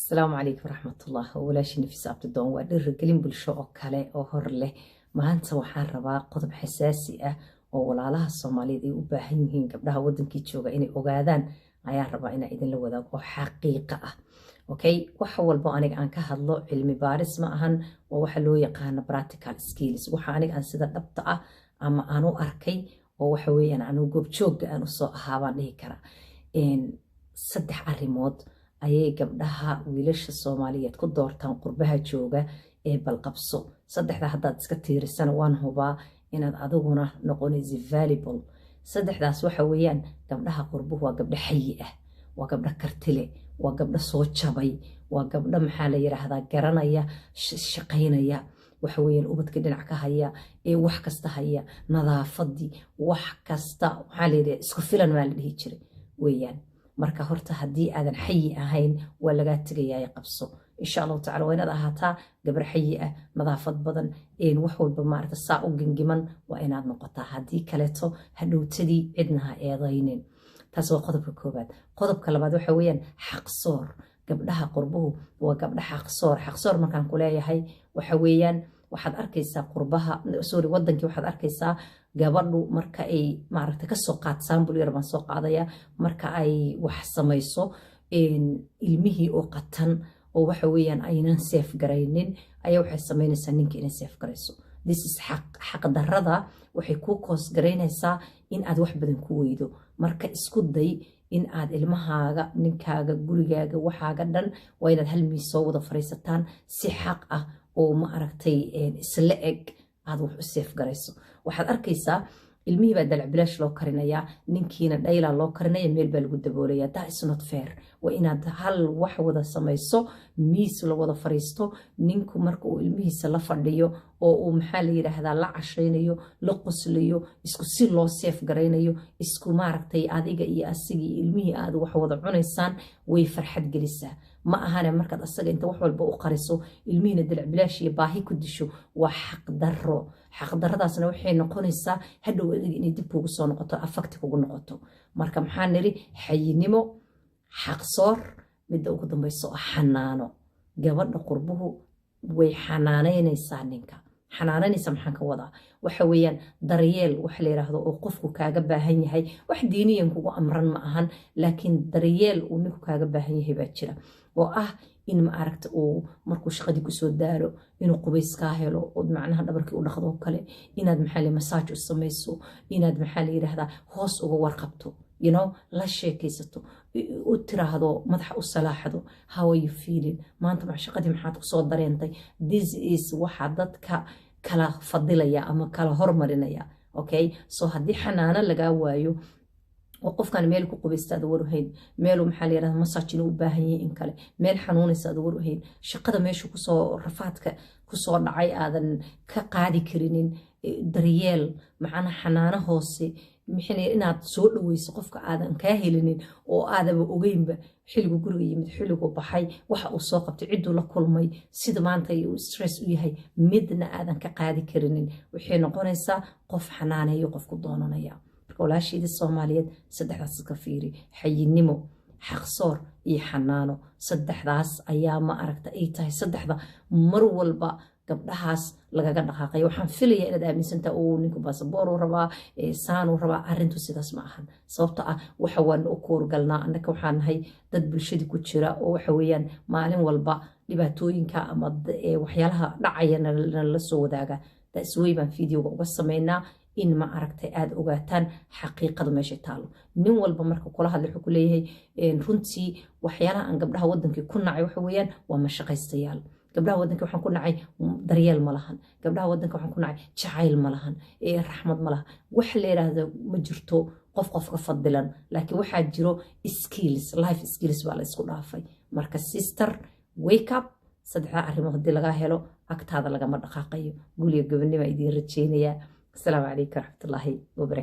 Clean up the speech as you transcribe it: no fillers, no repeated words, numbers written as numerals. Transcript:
السلام عليكم ورحمة الله ولاashii nafis abtidoon waa dhiirigelin bulsho oo kale oo hor leh maanta waxaan rabaa qodob xasaasi ah oo walaalaha Soomaaliyeed ay u baahan yihiin gabdhaha wadankii jooga inay ogaadaan ayaan rabaa inaan idin la wadaago oo xaqiiqo ah okay wax walba aniga aan ka hadlo cilmi baaris ma ahan oo waxa loo yaqaan practical skills waxa aniga aan sida dhabta ah ama aan u arkay oo waxa weeyaan aan goob joog aan u soo ahaabaan dhihi kara saddex arrimood ayay gabdhaha wiilasha Soomaaliyeed ku doortaan qurbaha jooga ee balqabso saddexda haddaad iska tiirisan waan hubaa inaad adiguna noqonaysi valuable saddexdaas waxa weeyaan gabdhaha qurbuhu waa gabdho xayi ah waa gabdho kartile waa gabdho soo jabay waa gabdho maxaa la yiraahdaa garanaya shaqaynaya waxa weeyaan ubadka dhinac ka haya ee wax kasta haya nadaafadii wax kasta waxa la yiraahdaa isku filan ma la dhihi jiray weeyaan marka horta hadii aadan xayi ahayn waa laga tagayaa qabso insha Allah ta'ala waa inaad ahaataa gabar xayi ah nadaafad badan een wax walba maarta saa u gingiman waa inaad noqotaa hadii kaleeto hadhowtadii cidnaha eedaynin taas waa qodobka koobaad qodobka labaad waxa weeyaan xaqsoor gabdhaha qurbuhu waa gabdhaha xaqsoor markaan ku leeyahay waxa weeyaan waxaad arkaysaa qurbaha wadankii waxaad arkaysaa gabadhu marka ay maaragtay ka soo qaad sample yar baan soo qaadaya marka ay wax samayso ilmihii oo qatan oo waxa weeyaan aynan safe garaynin ayaa waxay samaynaysaa ninka inay safe garayso this is xaq darrada waxay ku koos garaynaysaa in aad wax badan ku weydo marka isku day in aad ilmahaaga ninkaaga gurigaaga waxaaga dhan waa inaad hal miis soo wada fariisataan si xaq ah oo ma aragtay isla eg aad wax u safe garayso waxaad arkaysaa ilmihii baa dalac bilaash loo karinayaa ninkiina dhayla loo karinaya meel baa lagu daboolaya that is not fair waa inaad hal wax wada samayso miis la wada fariisto ninku marka uu ilmihiisa la fadhiyo oo uu maxaa la yiraahdaa la cashaynayo la qoslayo isku si loo safe garaynayo isku maaragtay adiga iyo asigii ilmihii aad wax wada cunaysaan way farxad gelisaa ma ahana markaad asaga inta wax walba u qariso ilmihiina dalac bilaash iyo baahi ku disho waa xaq darradaasna waxay noqonaysaa hadhow adiga inay dib kugu soo noqoto affect kugu noqoto marka maxaa niri xayinimo xaqsoor midda ugu dambayso xanaano gabadha qurbuhu way xanaanaynaysaa ninka xanaananaysa maxaan ka wadaa waxa weeyaan daryeel wax la yiraahdo oo qofku kaaga baahan yahay wax diiniyan kugu amran ma ahan laakiin daryeel uu ninku kaaga baahan yahay baa jira oo ah in ma aragta uu markuu shaqadii ku soo daaro inuu qubays ka helo oo macnaha dhabarkii u dhaqdo kale inaad maxaa la massage u samayso inaad maxaa la yiraahdaa hoos uga warqabto la sheekaysato u tiraahdo madaxa u salaaxdo how are you feeling maanta ma shaqadii maxaad ku soo dareentay this is waxa dadka kala fadilaya ama kala hormarinaya okay so hadii xanaano laga waayo وقفكان ميل ku qubaystaada war wahayn meel maxaa la yiraahdaa massage u baahan yahay in kale meel xanuunaysaada war wahayn shaqada meesha ku soo rafaadka ku soo dhacay aadan ka qaadi karinin daryeel macana xanaano hoose mixnay inaad soo dhaweyso qofka aadan ka helinin oo aadaba ogeynba xilligu guriga yimid xilligu baxay waxa uu soo qabtay ciduu la kulmay sida maanta uu stress u yahay midna aadan ka qaadi karinin waxay noqonaysaa qof xanaaneeyo qof ku doonanaya walaashayda Soomaaliyeed saddexdaas ka fiiri xayinimo xaqsoor iyo xanaano saddexdaas ayaa ma aragta ay tahay saddexda mar walba gabdhahaas lagaga dhaqaaqay waxaan filayaa inaad aaminsantaa oo ninku baasaboor uu rabaa saan uu rabaa arintu sidaas ma ahan sababtoo ah waxa waan u koorgalnaa annaka waxaan nahay dad bulshada ku jira oo waxa weeyaan maalin walba dhibaatooyinka ama waxyaalaha dhacayana la soo wadaaga taas way baan fiidiyowga uga sameynaa in ma aragtay aad ogaataan xaqiiqada meesha taalo nin walba marka kula hadlo wuxuu ku leeyahay runtii waxyaalaha aan gabdhaha wadankii ku nacay waxa weeyaan waa mashaqaystayaal gabdhaha wadankii waxaan ku nacay daryeel ma lahan gabdhaha wadankii waxaan ku nacay jacayl ma lahan raxmad ma lahan wax la yiraahdo ma jirto qofka fadilan laakiin waxa jiro skills life skills baa la isku dhaafay marka sister wake up saddexda arrimood hadii laga helo agtaada lagama dhaqaaqayo guliga gabadhnimo idin rajeynaya السلام عليكم ورحمة الله وبركاته.